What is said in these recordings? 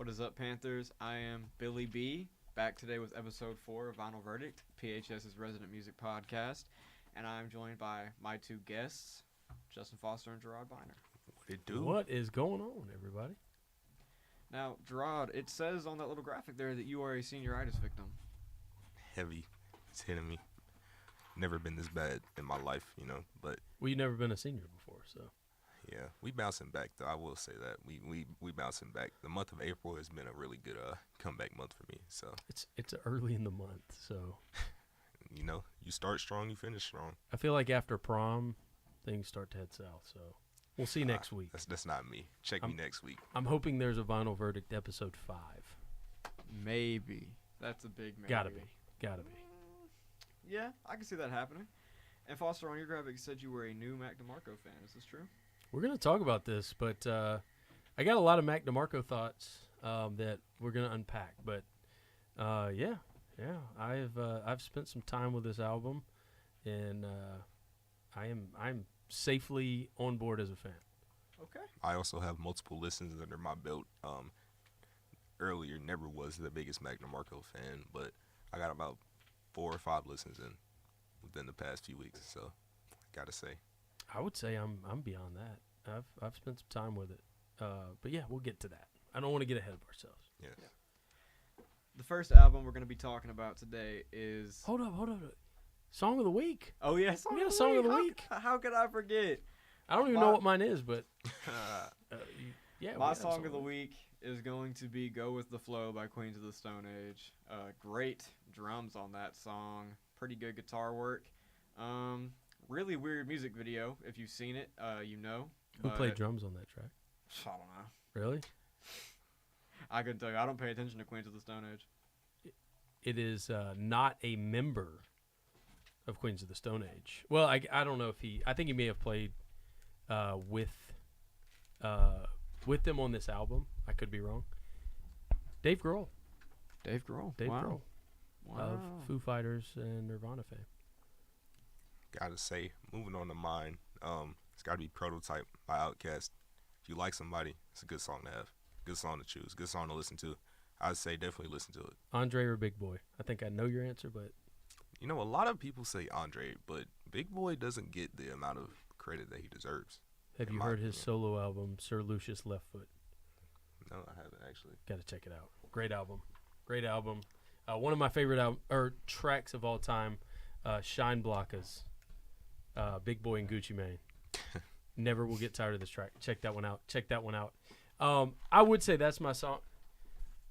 What is up, Panthers? I am Billy B, back today with episode 4 of Vinyl Verdict, PHS's resident music podcast, and I'm joined by my two guests, Justin Foster and Jarrod Byner. What it do? What is going on, everybody? Now, Jarrod, it says on that little graphic there that you are a senioritis victim. Heavy. It's hitting me. Never been this bad in my life, but Well, you've never been a senior before, so. yeah, we bouncing back though. I will say that. We bouncing back. The month of April has been a really good comeback month for me. So It's early in the month, so. you start strong, you finish strong. I feel like after prom, things start to head south, so. We'll see next week. That's not me. Check me next week. I'm hoping there's a Vinyl Verdict episode 5. Maybe. That's a big maybe. Gotta be. Yeah, I can see that happening. And Foster, on your graphic, you said you were a new Mac Demarco fan. Is this true? We're going to talk about this, but I got a lot of Mac Demarco thoughts that we're going to unpack. But, yeah, I've spent some time with this album, and I'm safely on board as a fan. Okay. I also have multiple listens under my belt. Earlier, never was the biggest Mac Demarco fan, but I got about 4 or 5 listens in within the past few weeks. So, gotta say, I would say I'm beyond that. I've spent some time with it, but yeah, we'll get to that. I don't want to get ahead of ourselves. yeah. The first album we're going to be talking about today is... Hold up. Song of the week. Oh, yeah, We got a song of the week. How could I forget? I don't even know what mine is, but yeah. My song of the week is going to be Go With The Flow by Queens of the Stone Age. Great drums on that song. Pretty good guitar work. Really weird music video. If you've seen it, you know. Who played drums on that track? I don't know. Really? I couldn't tell you. I don't pay attention to Queens of the Stone Age. It is not a member of Queens of the Stone Age. Well, I don't know if I think he may have played with them on this album. I could be wrong. Dave Grohl. Dave Grohl. Grohl. Wow. Of Foo Fighters and Nirvana fame. Gotta say, moving on to mine, it's gotta be Prototype by Outkast. If you like somebody, it's a good song to have. Good song to choose. Good song to listen to. I'd say definitely listen to it. Andre or Big Boy? I think I know your answer, but A lot of people say Andre, but Big Boy doesn't get the amount of credit that he deserves. have you heard his solo album, Sir Lucius Left Foot? No, I haven't actually. Got to check it out. Great album. One of my favorite tracks of all time, Shine Blockers, Big Boy and Gucci Mane. Never will get tired of this track. Check that one out. I would say that's my song.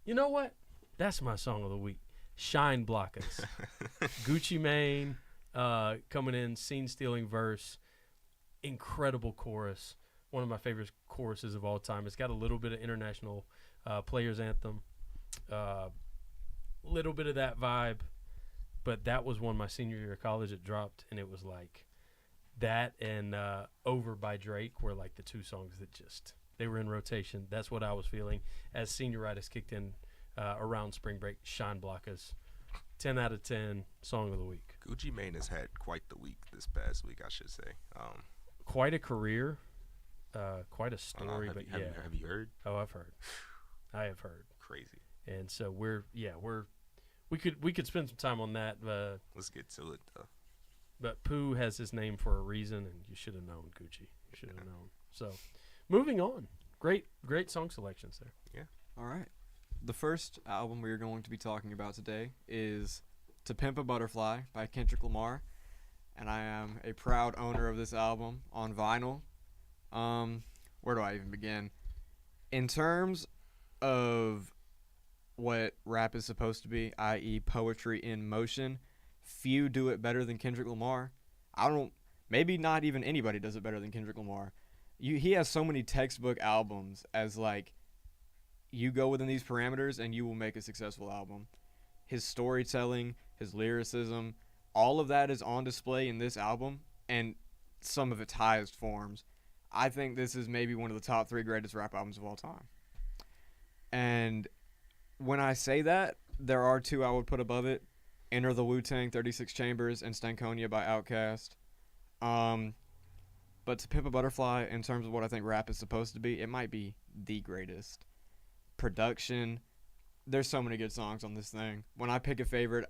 You know what? That's my song of the week. Shine Blockers. Gucci Mane coming in, scene-stealing verse, incredible chorus. One of my favorite choruses of all time. It's got a little bit of international players anthem, little bit of that vibe, but that was one my senior year of college. It dropped, and it was like that and Over by Drake were like the two songs that they were in rotation. That's what I was feeling as senioritis kicked in around spring break. Shine Blockers, 10 out of 10 song of the week. Gucci Mane has had quite the week this past week, I should say. Quite a career, quite a story. Have you heard? Oh, I've heard. I have heard. Crazy. And so we could spend some time on that. Let's get to it though. But Pooh has his name for a reason, and you should have known, Gucci. You should have known. So, moving on. Great song selections there. Yeah. All right. The first album we are going to be talking about today is To Pimp a Butterfly by Kendrick Lamar, and I am a proud owner of this album on vinyl. Where do I even begin? In terms of what rap is supposed to be, i.e. poetry in motion, few do it better than Kendrick Lamar. Maybe not even anybody does it better than Kendrick Lamar. He has so many textbook albums as like, you go within these parameters and you will make a successful album. His storytelling, his lyricism, all of that is on display in this album, and some of its highest forms. I think this is maybe one of the top 3 greatest rap albums of all time. And when I say that, there are 2 I would put above it. Enter the Wu-Tang, 36 Chambers, and Stankonia by Outkast. But To Pimp a Butterfly, in terms of what I think rap is supposed to be, it might be the greatest. production. There's so many good songs on this thing. When I pick a favorite,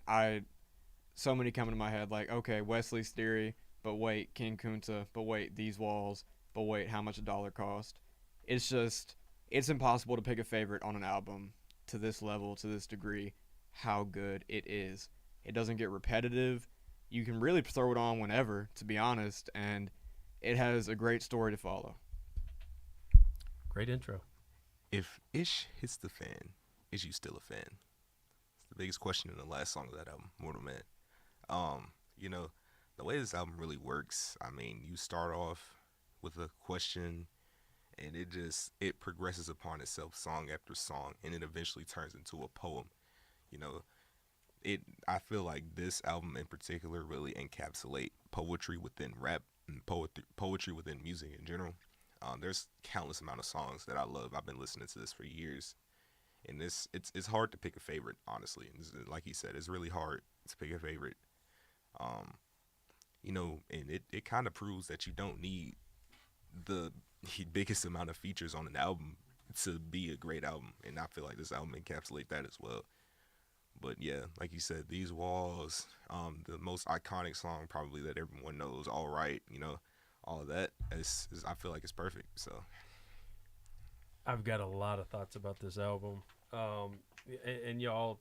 so many come into my head, like, okay, Wesley's Theory, but wait, King Kunta, but wait, These Walls, but wait, How Much a Dollar Cost. It's impossible to pick a favorite on an album to this level, to this degree, how good it is. It doesn't get repetitive. You can really throw it on whenever, to be honest, and it has a great story to follow. Great intro. If Ish hits the fan, is you still a fan? It's the biggest question in the last song of that album, Mortal Man. You know, the way this album really works, I mean, you start off with a question, and it progresses upon itself song after song, and it eventually turns into a poem. You know, I feel like this album in particular really encapsulate poetry within rap and poetry within music in general. There's countless amount of songs that I love. I've been listening to this for years, and it's hard to pick a favorite, honestly. Like he said, it's really hard to pick a favorite. You know, and it kind of proves that you don't need the biggest amount of features on an album to be a great album, and I feel like this album encapsulates that as well. But yeah, like you said, These Walls, the most iconic song probably that everyone knows, All Right, you know, all of that I feel like it's perfect. So I've got a lot of thoughts about this album, and y'all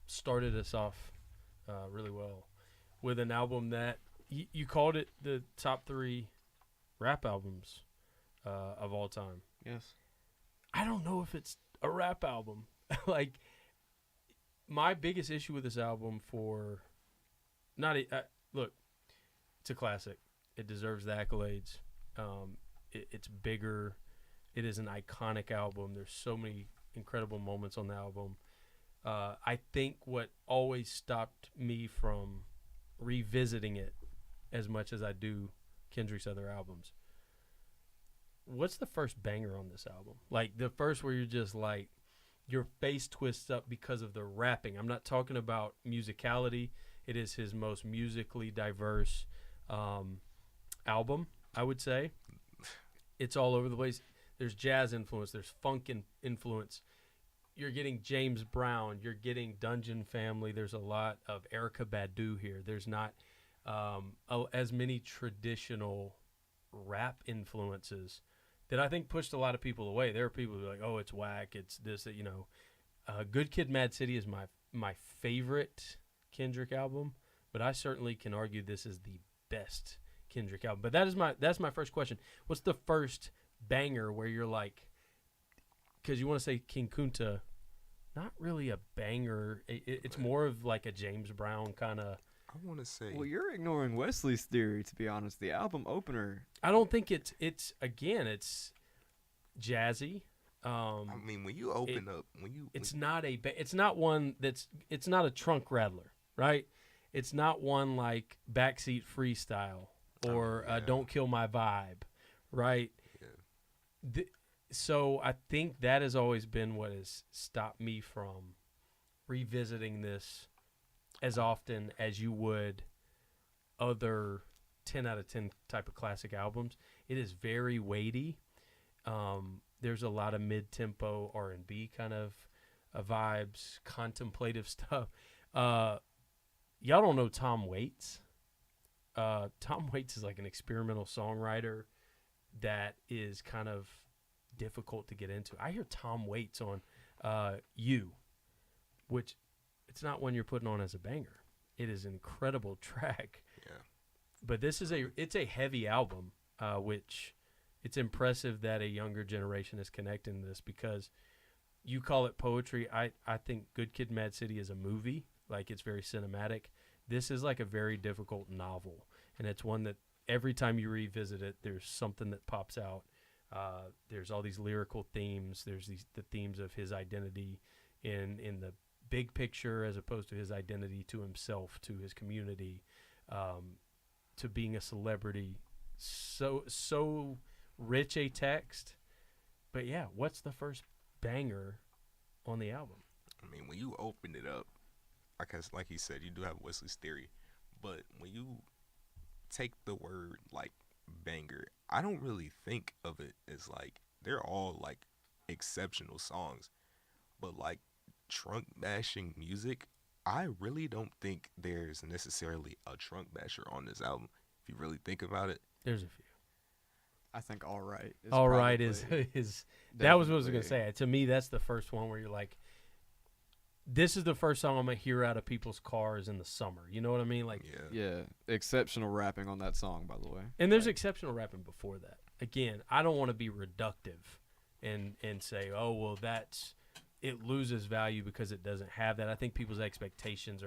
started us off really well with an album that you called it the top 3 rap albums of all time. Yes. I don't know if it's a rap album. Like, my biggest issue with this album look, it's a classic. It deserves the accolades. It's bigger. It is an iconic album. There's so many incredible moments on the album. I think what always stopped me from revisiting it as much as I do Kendrick's other albums. What's the first banger on this album? Like, the first where you're just like, your face twists up because of the rapping. I'm not talking about musicality. It is his most musically diverse album, I would say. It's all over the place. There's jazz influence. There's funk influence. You're getting James Brown. You're getting Dungeon Family. There's a lot of Erykah Badu here. There's not as many traditional rap influences that I think pushed a lot of people away. There are people who are like, oh, it's whack. It's this, that, you know. Good Kid, Mad City is my favorite Kendrick album, but I certainly can argue this is the best Kendrick album. But that's my first question. What's the first banger where you're like, because you want to say King Kunta, not really a banger. It's more of like a James Brown kind of. I want to say. Well, you're ignoring Wesley's Theory, to be honest. The album opener. I don't think it's jazzy. I mean, when you open up, it's not a trunk rattler, right? It's not one like Backseat Freestyle or Don't Kill My Vibe, right? Yeah. So I think that has always been what has stopped me from revisiting this as often as you would other 10 out of 10 type of classic albums. It is very weighty. There's a lot of mid-tempo R&B kind of vibes, contemplative stuff. Y'all don't know Tom Waits. Tom Waits is like an experimental songwriter that is kind of difficult to get into. I hear Tom Waits on You, which it's not one you're putting on as a banger. It is an incredible track. Yeah. But it's a heavy album, which it's impressive that a younger generation is connecting this, because you call it poetry. I think Good Kid, Mad City is a movie. Like, it's very cinematic. This is like a very difficult novel, and it's one that every time you revisit it, there's something that pops out. There's all these lyrical themes. There's the themes of his identity in the big picture, as opposed to his identity to himself, to his community, to being a celebrity. So rich a text. But yeah, what's the first banger on the album? I mean, when you open it up, like he said, you do have Wesley's Theory, but when you take the word like banger, I don't really think of it as like, they're all like exceptional songs. but like trunk bashing music, I really don't think there's necessarily a trunk basher on this album. If you really think about it, There's a few. I think All Right. All right is that was what I was gonna definitely- say. To me, that's the first one where you're like, this is the first song I'm gonna hear out of people's cars in the summer. You know what I mean? Like, yeah. Yeah, exceptional rapping on that song, by the way. and there's exceptional rapping before that. Again, I don't want to be reductive and say, oh well, it loses value because it doesn't have that. I think people's expectations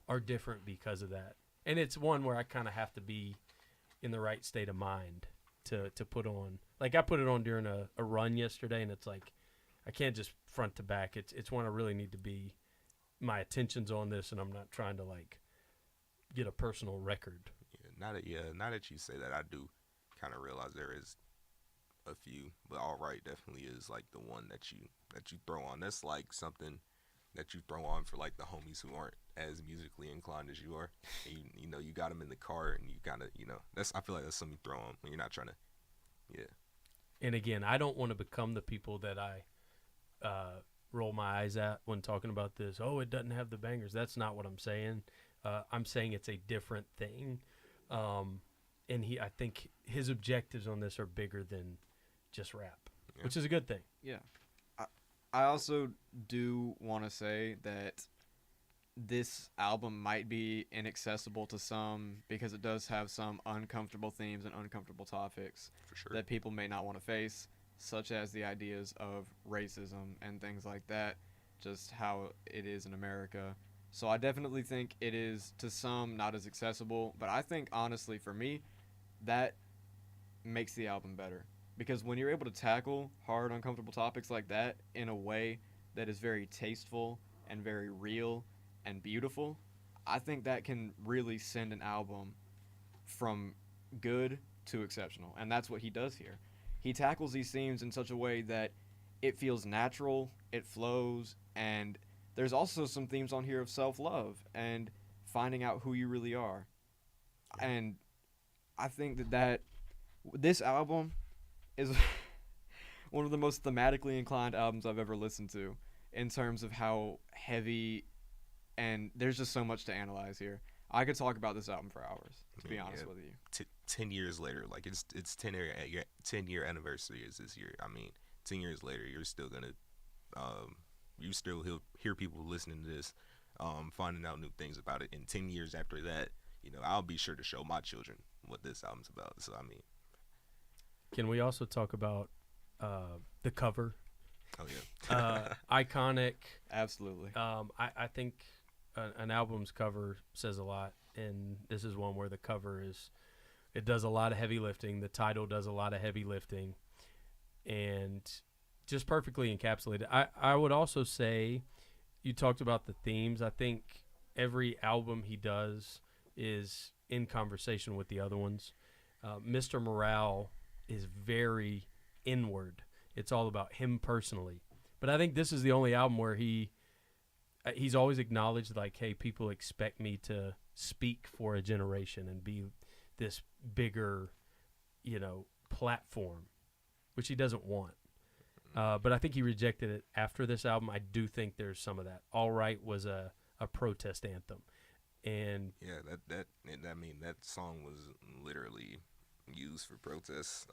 are different because of that, and it's one where I kind of have to be in the right state of mind to put on. Like I put it on during a run yesterday, and it's like I can't just front to back. It's one I really need to be. My attention's on this, and I'm not trying to like get a personal record. Now that you say that, I do kind of realize there is a few, but All Right definitely is like the one that you throw on. That's like something that you throw on for like the homies who aren't as musically inclined as you are. And you know, you got them in the car, and you kind of, you know, I feel like that's something you throw on when you're not trying to. Yeah. And again, I don't want to become the people that I roll my eyes at when talking about this. Oh, it doesn't have the bangers. That's not what I'm saying. I'm saying it's a different thing. And I think his objectives on this are bigger than just rap, which is a good thing. Yeah. I also do want to say that this album might be inaccessible to some because it does have some uncomfortable themes and uncomfortable topics For sure. that people may not want to face, such as the ideas of racism and things like that, just how it is in America. So I definitely think it is, to some, not as accessible, but I think, honestly, for me, that makes the album better. Because when you're able to tackle hard, uncomfortable topics like that in a way that is very tasteful and very real and beautiful, I think that can really send an album from good to exceptional. And that's what he does here. He tackles these themes in such a way that it feels natural, it flows, and there's also some themes on here of self-love and finding out who you really are. And I think that this album is one of the most thematically inclined albums I've ever listened to in terms of how heavy, and there's just so much to analyze here. I could talk about this album for hours, to be honest with you. 10 years later, like it's 10-year anniversary is this year. I mean, 10 years later, you're still gonna you still hear people listening to this, finding out new things about it. And 10 years after that, you know, I'll be sure to show my children what this album's about. So I mean, Can we also talk about the cover? oh yeah, Iconic. Absolutely. I think an album's cover says a lot, and this is one where the cover it does a lot of heavy lifting. The title does a lot of heavy lifting, and just perfectly encapsulated. I would also say, you talked about the themes. I think every album he does is in conversation with the other ones. Mr. Morale is very inward. It's all about him personally. But I think this is the only album where he's always acknowledged, like, hey, people expect me to speak for a generation and be this bigger, platform, which he doesn't want. But I think he rejected it after this album. I do think there's some of that. All Right was a protest anthem. And yeah, that song was literally used for protests.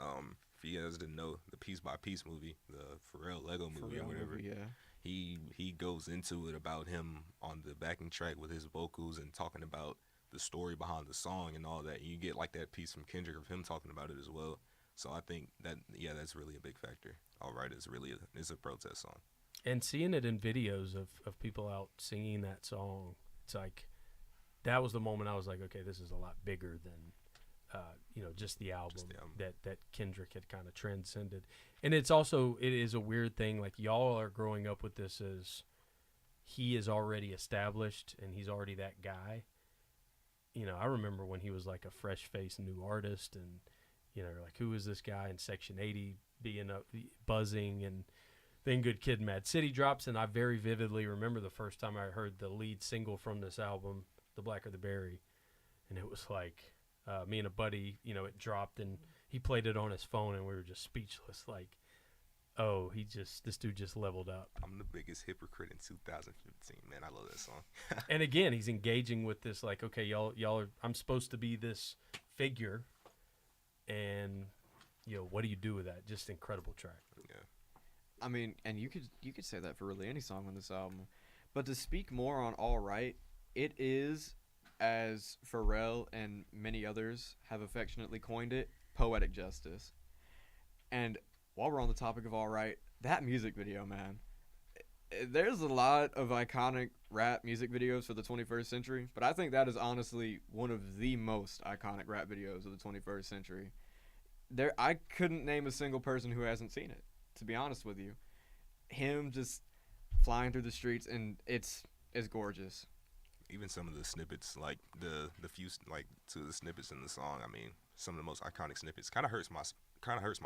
If you guys didn't know, the Piece by Piece movie, the Pharrell Lego movie or whatever, yeah. he goes into it about him on the backing track with his vocals and talking about the story behind the song and all that. You get like that piece from Kendrick of him talking about it as well. So I think that, yeah, that's really a big factor. All Right is really it's a protest song. And seeing it in videos of people out singing that song, it's like, that was the moment I was like, okay, this is a lot bigger than, just the album, that Kendrick had kind of transcended. And it is a weird thing. Like, y'all are growing up with this as he is already established and he's already that guy. I remember when he was like a fresh-faced new artist and, like, who is this guy in Section 80 being buzzing, and then Good Kid, Mad City drops, and I very vividly remember the first time I heard the lead single from this album, The Blacker the Berry, and it was like me and a buddy, it dropped, and he played it on his phone, and we were just speechless. Like, oh, this dude just leveled up. I'm the biggest hypocrite in 2015, man. I love that song. And again, he's engaging with this, like, okay, y'all are, I'm supposed to be this figure, and what do you do with that? Just incredible track. Yeah. I mean, and you could say that for really any song on this album. But to speak more on All Right, it is, as Pharrell and many others have affectionately coined it, poetic justice. And while we're on the topic of All Right, that music video, man, there's a lot of iconic rap music videos for the 21st century, but I think that is honestly one of the most iconic rap videos of the 21st century. I couldn't name a single person who hasn't seen it, to be honest with you. Him just flying through the streets, and it's gorgeous. Even some of the snippets, like the few like two of the snippets in the song. I mean, some of the most iconic snippets. Kind of hurts my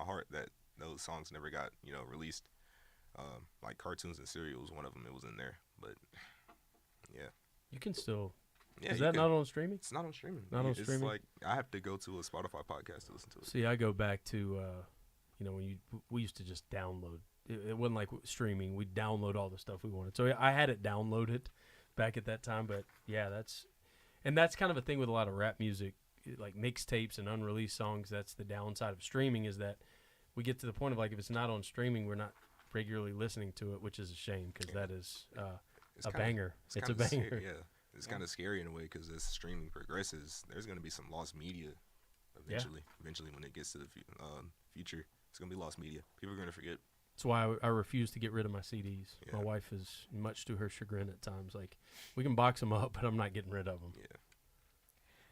heart that those songs never got released. Like Cartoons and Cereal was one of them. It was in there, but yeah. You can still. Yeah, is that not on streaming? It's not on streaming. It's streaming. Like I have to go to a Spotify podcast to listen to it. See, I go back to when we used to just download. It wasn't like streaming. We'd download all the stuff we wanted. So I had it downloaded back at that time. But yeah, that's kind of a thing with a lot of rap music, like mixtapes and unreleased songs. That's the downside of streaming, is that we get to the point of, like, if it's not on streaming, we're not regularly listening to it, which is a shame, because that is a banger. It's a banger. Scary, yeah. It's kind of scary in a way, because as streaming progresses, there's going to be some lost media eventually. Yeah. Eventually, when it gets to the future, it's going to be lost media. People are going to forget. That's why I refuse to get rid of my CDs. Yeah. My wife is, much to her chagrin at times, like, we can box them up, but I'm not getting rid of them. Yeah.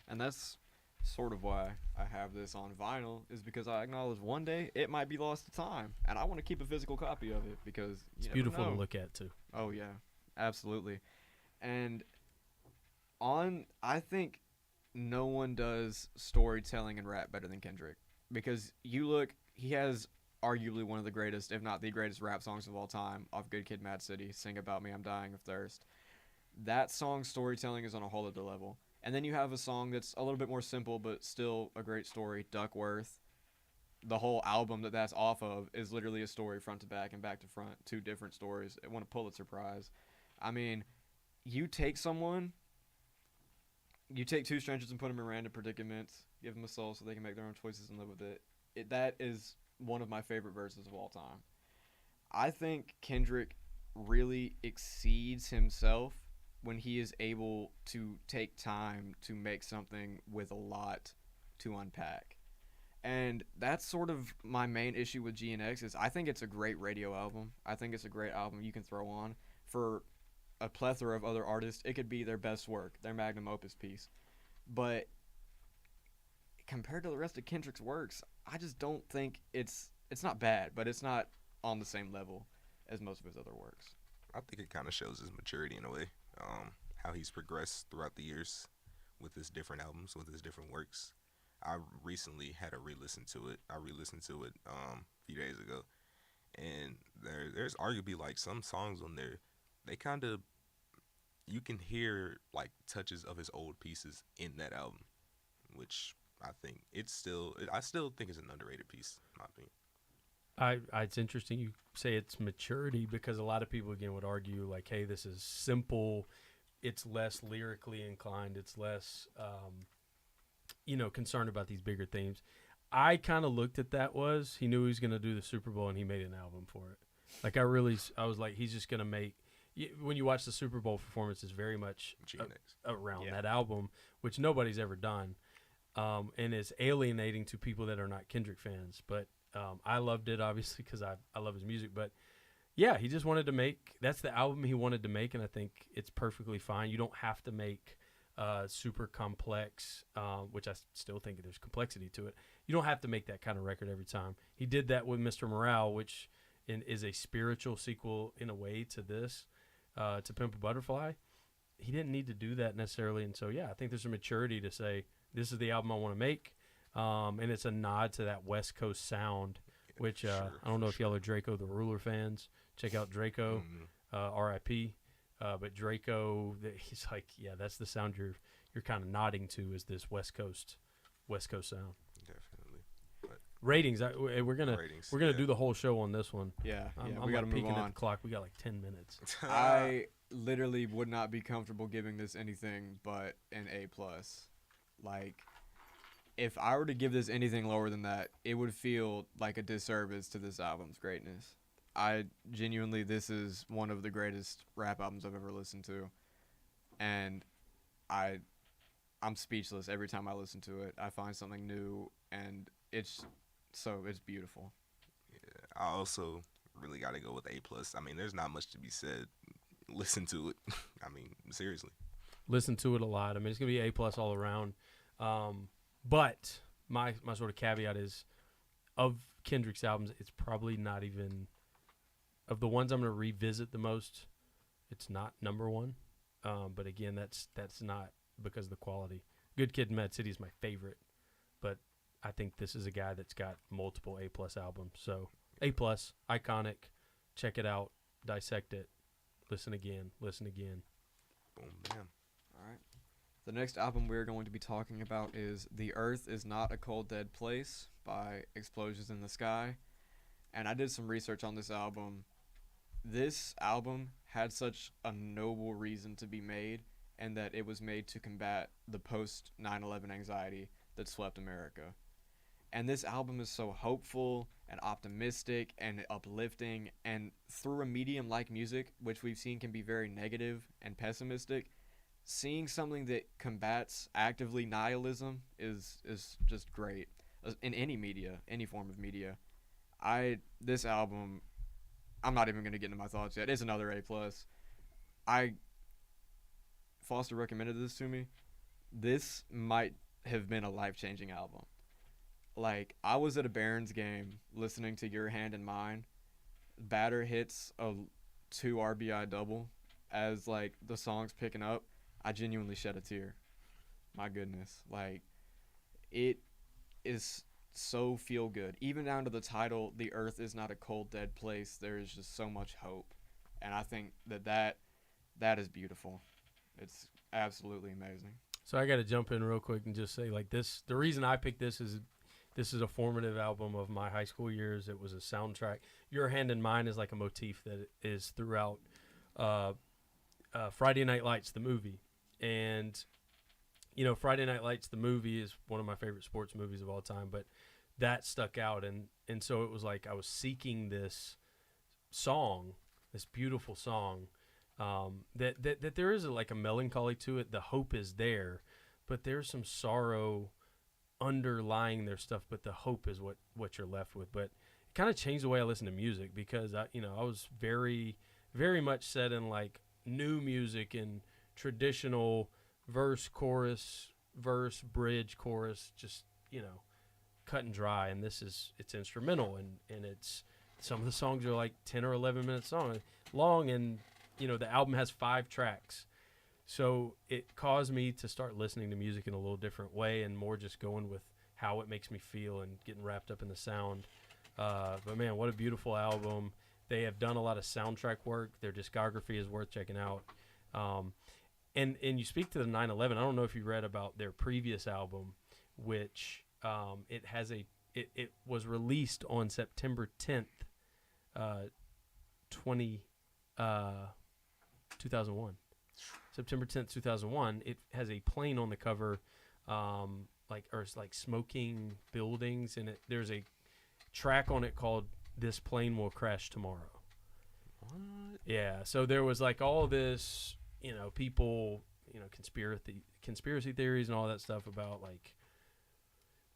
And that's sort of why I have this on vinyl, is because I acknowledge one day it might be lost to time, and I want to keep a physical copy of it, because it's beautiful to look at too. Oh yeah, absolutely. And I think no one does storytelling in rap better than Kendrick, because he has arguably one of the greatest, if not the greatest, rap songs of all time, off Good Kid, Mad City, Sing About Me, I'm Dying of Thirst. That song's storytelling is on a whole other level. And then you have a song that's a little bit more simple, but still a great story, Duckworth. The whole album that's off of is literally a story front to back and back to front, two different stories. It won a Pulitzer Prize. I mean, you take two strangers and put them in random predicaments, give them a soul so they can make their own choices and live with it. That is one of my favorite verses of all time. I think Kendrick really exceeds himself when he is able to take time to make something with a lot to unpack. And that's sort of my main issue with GNX, is I think it's a great radio album. I think it's a great album you can throw on for a plethora of other artists. It could be their best work, their magnum opus piece. But compared to the rest of Kendrick's works, I just don't think it's not bad, but it's not on the same level as most of his other works. I think it kind of shows his maturity in a way, how he's progressed throughout the years with his different albums, with his different works. I recently had a re-listen to it. I re-listened to it a few days ago, and there's arguably like some songs on there, they kind of, you can hear like touches of his old pieces in that album, which I think I still think it's an underrated piece, in my opinion. It's interesting you say it's maturity, because a lot of people, again, would argue like, hey, this is simple, it's less lyrically inclined, it's less concerned about these bigger themes. I kind of looked at that he knew he was going to do the Super Bowl, and he made an album for it. Like, I was like, he's just going to make, when you watch the Super Bowl performance, it's very much around that album, which nobody's ever done, and is alienating to people that are not Kendrick fans. But I loved it, obviously, because I love his music. But, yeah, he just wanted to that's the album he wanted to make, and I think it's perfectly fine. You don't have to make super complex, which I still think there's complexity to it. You don't have to make that kind of record every time. He did that with Mr. Morale, which is a spiritual sequel in a way to this, to Pimp a Butterfly. He didn't need to do that necessarily, and so, yeah, I think there's a maturity to say, this is the album I want to make. And it's a nod to that West Coast sound, which I don't know if y'all are Draco the Ruler fans. Check out Draco, R.I.P. But Draco, he's like, yeah, that's the sound you're kind of nodding to, is this West Coast sound. Definitely. But Ratings. We're gonna Ratings. we're gonna do the whole show on this one. Yeah, I'm we got to like move peeking at on. the clock. We got like 10 minutes. I literally would not be comfortable giving this anything but an A+. Like, if I were to give this anything lower than that, it would feel like a disservice to this album's greatness. I genuinely, this is one of the greatest rap albums I've ever listened to, and I'm speechless every time I listen to it. I find something new, and it's beautiful. Yeah, I also really got to go with A+. I mean, there's not much to be said. Listen to it. I mean, seriously. Listen to it a lot. I mean, it's gonna be A+ all around. But my sort of caveat is, of Kendrick's albums, it's probably not even, of the ones I'm gonna revisit the most, it's not number one. But again, that's not because of the quality. Good Kid, Mad City is my favorite, but I think this is a guy that's got multiple A+ albums. So A+, iconic. Check it out, dissect it, listen again. Boom, bam. All right. The next album we're going to be talking about is The Earth Is Not a Cold Dead Place by Explosions in the Sky. And I did some research on this album. This album had such a noble reason to be made, and that it was made to combat the post 9/11 anxiety that swept America. And this album is so hopeful and optimistic and uplifting, and through a medium like music, which we've seen can be very negative and pessimistic, seeing something that combats actively nihilism is just great in any media, any form of media. This album, I'm not even going to get into my thoughts yet. It's another A+. Foster recommended this to me. This might have been a life-changing album. Like, I was at a Barons game listening to Your Hand in Mine. Batter hits a 2 RBI double as, like, the song's picking up. I genuinely shed a tear. My goodness. Like, it is so feel good. Even down to the title, The Earth Is Not a Cold Dead Place, there is just so much hope. And I think that is beautiful. It's absolutely amazing. So I got to jump in real quick and just say, like, this, the reason I picked this is a formative album of my high school years. It was a soundtrack. Your Hand in Mine is like a motif that is throughout Friday Night Lights, the movie. And, you know, Friday Night Lights, the movie, is one of my favorite sports movies of all time, but that stuck out. And so it was like I was seeking this song, this beautiful song, that there is like a melancholy to it. The hope is there, but there's some sorrow underlying their stuff, but the hope is what you're left with. But it kind of changed the way I listen to music, because I was very, very much set in like new music and traditional verse, chorus, verse, bridge, chorus, just, cut and dry. And it's instrumental, and it's, some of the songs are like 10 or 11 minutes long, and the album has 5 tracks. So it caused me to start listening to music in a little different way, and more just going with how it makes me feel and getting wrapped up in the sound. But man, what a beautiful album. They have done a lot of soundtrack work. Their discography is worth checking out. And you speak to the 9/11. I don't know if you read about their previous album, which it was released on September 10th, 2001. September 10th, 2001. It has a plane on the cover, like smoking buildings, and there's a track on it called "This Plane Will Crash Tomorrow." What? Yeah. So there was like all this, people, conspiracy theories and all that stuff about like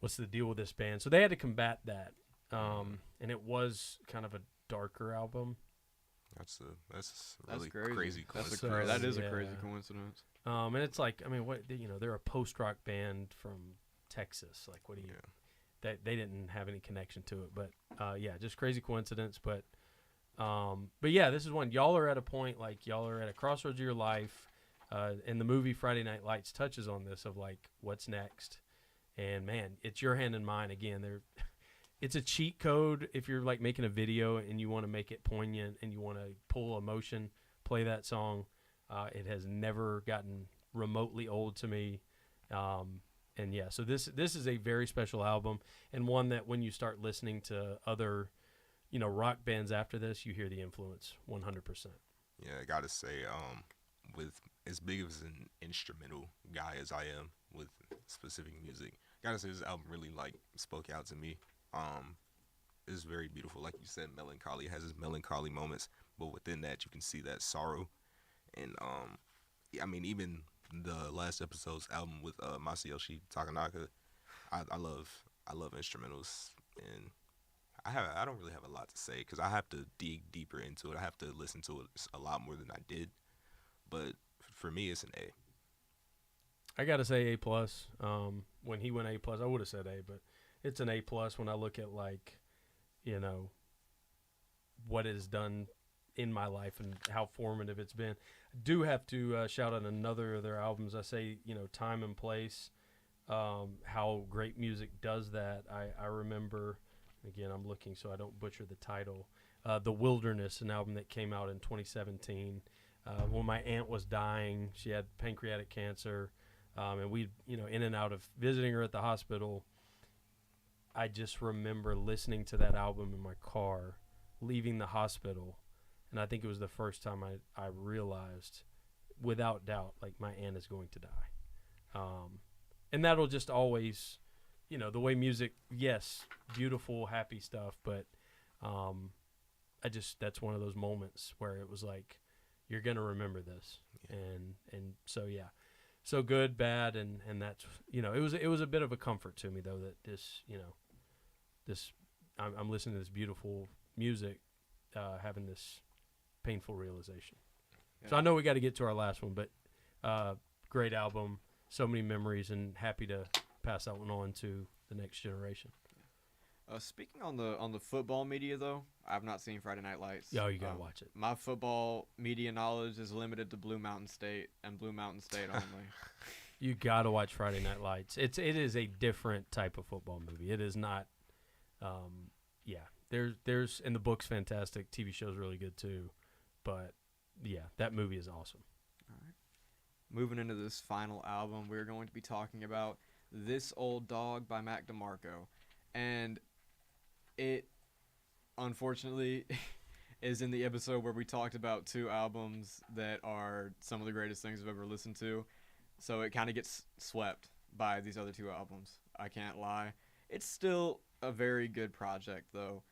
what's the deal with this band. So they had to combat that, and it was kind of a darker album. That's really crazy. crazy coincidence. That is a Yeah. crazy coincidence. And it's like, I mean, what, they're a post-rock band from Texas. Like, what do you? Yeah. They didn't have any connection to it, but yeah, just crazy coincidence. But yeah, this is one. Y'all are at a point, like, y'all are at a crossroads of your life, and the movie Friday Night Lights touches on this of like what's next. And man, it's Your Hand in Mine again. It's a cheat code if you're like making a video and you want to make it poignant and you want to pull emotion, play that song. It has never gotten remotely old to me. And yeah, so this is a very special album, and one that when you start listening to other, rock bands after this, you hear the influence 100%. Yeah, I gotta say, with as big of an instrumental guy as I am with specific music, gotta say this album really spoke out to me. It's very beautiful, like you said, melancholy. It has its melancholy moments, but within that, you can see that sorrow, and I mean, even the last episode's album with Masayoshi Takanaka, I love instrumentals, and I don't really have a lot to say because I have to dig deeper into it. I have to listen to it a lot more than I did, but for me, it's an A. I gotta say A+. When he went A+, I would have said A, but it's an A+ when I look at what it has done in my life and how formative it's been. I do have to shout out another of their albums. I say, Time and Place, how great music does that. I remember, again, I'm looking so I don't butcher the title, The Wilderness, an album that came out in 2017. When my aunt was dying, she had pancreatic cancer, and we, in and out of visiting her at the hospital. I just remember listening to that album in my car, leaving the hospital, and I think it was the first time I realized, without doubt, my aunt is going to die. And that'll just always, the way music, yes, beautiful, happy stuff, but that's one of those moments where it was you're going to remember this. Yeah. And so, yeah. So good, bad, and that's, it was a bit of a comfort to me, though, that this, I'm listening to this beautiful music, having this painful realization. Yeah. So I know we got to get to our last one, but great album, so many memories, and happy to pass that one on to the next generation. Speaking on the football media, though, I've not seen Friday Night Lights. Oh, you got to watch it. My football media knowledge is limited to Blue Mountain State and Blue Mountain State only. You got to watch Friday Night Lights. It is a different type of football movie. It is not, there's, and the book's fantastic. TV show's really good, too. But, yeah, that movie is awesome. All right. Moving into this final album, we're going to be talking about This Old Dog by Mac DeMarco. And it, unfortunately, is in the episode where we talked about two albums that are some of the greatest things I've ever listened to. So it kind of gets swept by these other two albums. I can't lie. It's still a very good project, though.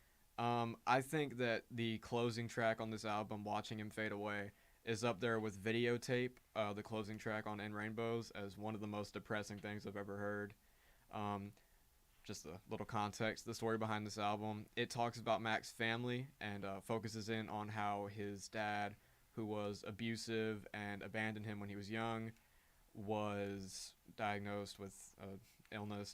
I think that the closing track on this album, Watching Him Fade Away, is up there with Videotape, the closing track on In Rainbows, as one of the most depressing things I've ever heard. Just a little context, the story behind this album. It talks about Mac's family and focuses in on how his dad, who was abusive and abandoned him when he was young, was diagnosed with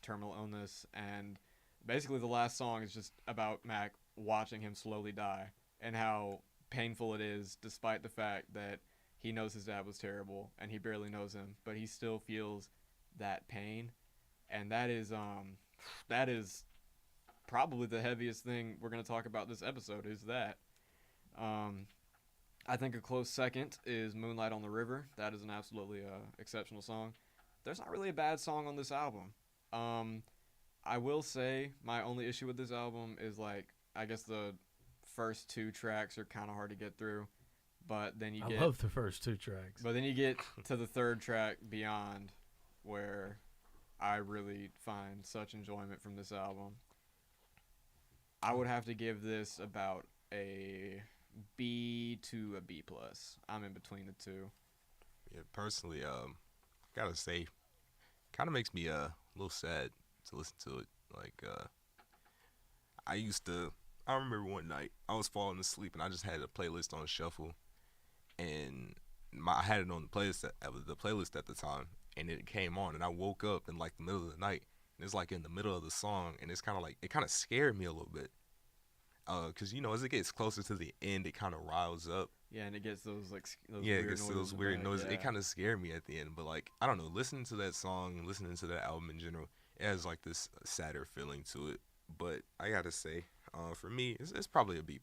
terminal illness, and basically the last song is just about Mac watching him slowly die and how painful it is, despite the fact that he knows his dad was terrible and he barely knows him, but he still feels that pain. And that is probably the heaviest thing we're going to talk about this episode, is that. I think a close second is Moonlight on the River. That is an absolutely exceptional song. There's not really a bad song on this album. I will say my only issue with this album is, I guess the first two tracks are kind of hard to get through. But then I love the first two tracks. But then you get to the third track, Beyond, where I really find such enjoyment from this album. I would have to give this about a B to a B+. I'm in between the two. Yeah, personally, gotta say, kind of makes me a little sad to listen to it. I remember one night I was falling asleep and I just had a playlist on shuffle, and I had it on the playlist at the time, and it came on, and I woke up in the middle of the night, and it's in the middle of the song, and it's kind of it kind of scared me a little bit, because as it gets closer to the end, it kind of riles up. Yeah, and it gets those weird noises. Yeah. It kind of scared me at the end, but I don't know, listening to that song and listening to that album in general, it has this sadder feeling to it. But I gotta say, for me, it's probably a B+.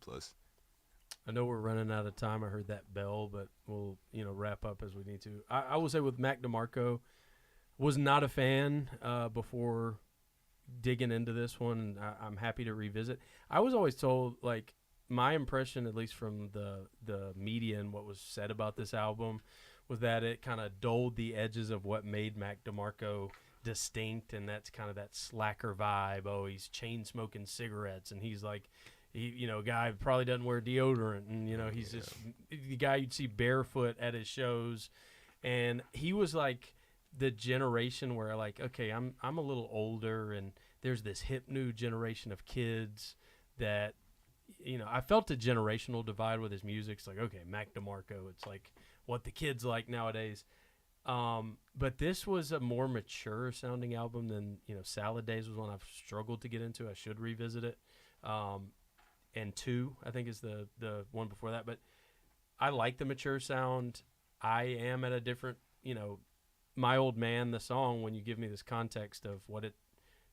I know we're running out of time. I heard that bell, but we'll wrap up as we need to. I will say with Mac DeMarco, Was not a fan before digging into this one. I'm happy to revisit. I was always told, like, my impression, at least from the media and what was said about this album, was that it kind of dulled the edges of what made Mac Demarco distinct, and that's kind of that slacker vibe. Oh, he's chain smoking cigarettes, and he's like, a guy who probably doesn't wear deodorant, and he's just the guy you'd see barefoot at his shows, and he was like the generation where, like, okay, I'm a little older, and there's this hip new generation of kids that, I felt a generational divide with his music. It's like, okay, Mac DeMarco, it's like what the kids like nowadays. But this was a more mature sounding album than, Salad Days was one I've struggled to get into. I should revisit it. And 2, I think, is the one before that. But I like the mature sound. I am at a different, My Old Man, the song, when you give me this context of what it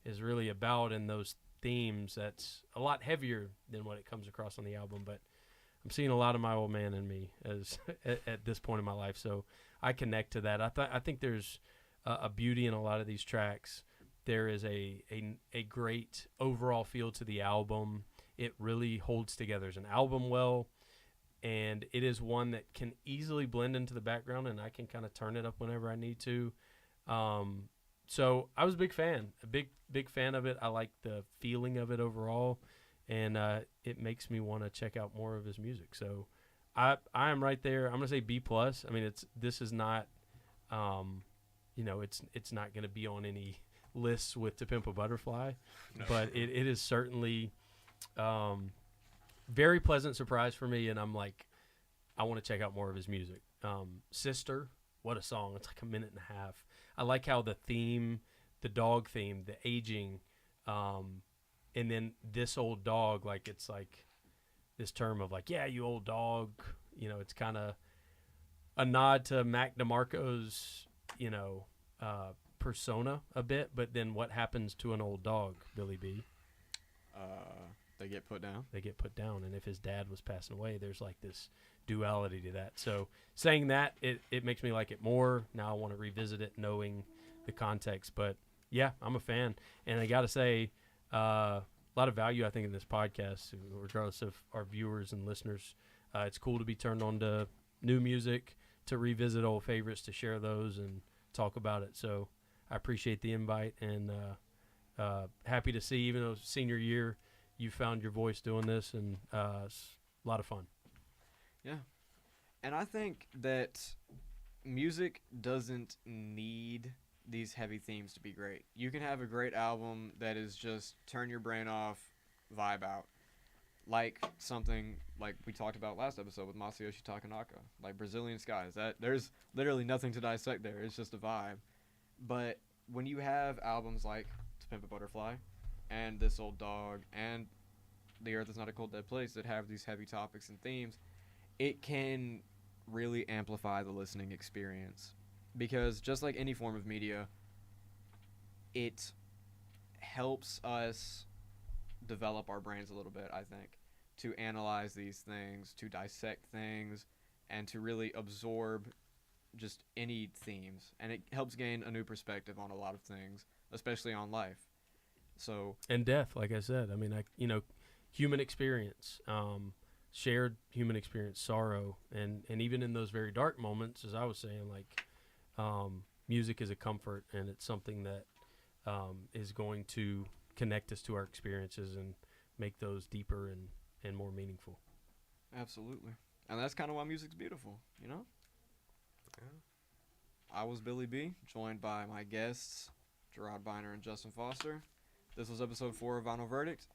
is really about and those themes, that's a lot heavier than what it comes across on the album. But I'm seeing a lot of My Old Man in me as at this point in my life, so I connect to that. I think there's a beauty in a lot of these tracks. There is a great overall feel to the album. It really holds together as an album well, and it is one that can easily blend into the background, and I can kind of turn it up whenever I need to. So I was a big fan of it. I like the feeling of it overall, and it makes me want to check out more of his music. So I am right there. I'm gonna say B+. I mean, this is not, it's not gonna be on any lists with To Pimp a Butterfly, no. But it is certainly very pleasant surprise for me, and I'm like, I want to check out more of his music. Sister, what a song. It's like a minute and a half. I like how the theme, the dog theme, the aging, and then this old dog, like, it's like this term of like, yeah, you old dog. It's kind of a nod to Mac DeMarco's, persona a bit, but then what happens to an old dog, Billy B? They get put down. They get put down, and if his dad was passing away, there's like this duality to that. So saying that, it makes me like it more. Now I want to revisit it knowing the context. But, yeah, I'm a fan. And I got to say, a lot of value, I think, in this podcast, regardless of our viewers and listeners. It's cool to be turned on to new music, to revisit old favorites, to share those and talk about it. So I appreciate the invite, and happy to see, even though it's senior year, you found your voice doing this, and it's a lot of fun. Yeah. And I think that music doesn't need these heavy themes to be great. You can have a great album that is just turn your brain off, vibe out. Like something like we talked about last episode with Masayoshi Takanaka, like Brazilian Skies. There's literally nothing to dissect there. It's just a vibe. But when you have albums like To Pimp a Butterfly and This Old Dog and The Earth Is Not a Cold Dead Place that have these heavy topics and themes, it can really amplify the listening experience. Because just like any form of media, it helps us develop our brains a little bit, I think, to analyze these things, to dissect things, and to really absorb just any themes. And it helps gain a new perspective on a lot of things, especially on life. So and death, like I said. I mean, human experience, shared human experience, sorrow, and even in those very dark moments, as I was saying, like, music is a comfort, and it's something that is going to connect us to our experiences and make those deeper and more meaningful. Absolutely. And that's kind of why music's beautiful, Yeah. I was Billy B, joined by my guests, Jarrod, Byner, and Justin Foster. This was episode 4 of Vinyl Verdict.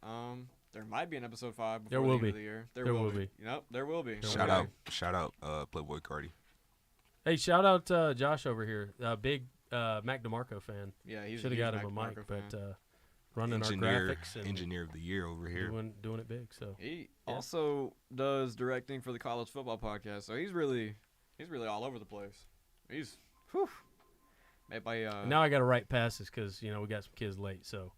There might be an episode 5 before the end of the year. There will be. Yep, there will be. Shout out, Playboy Cardi. Hey, shout out Josh over here, big Mac DeMarco fan. Yeah, he should have got him a mic, but running our graphics and engineer of the year over here, doing it big. So he also does directing for the College Football Podcast. So he's really all over the place. He's made by now I got to write passes because we got some kids late. So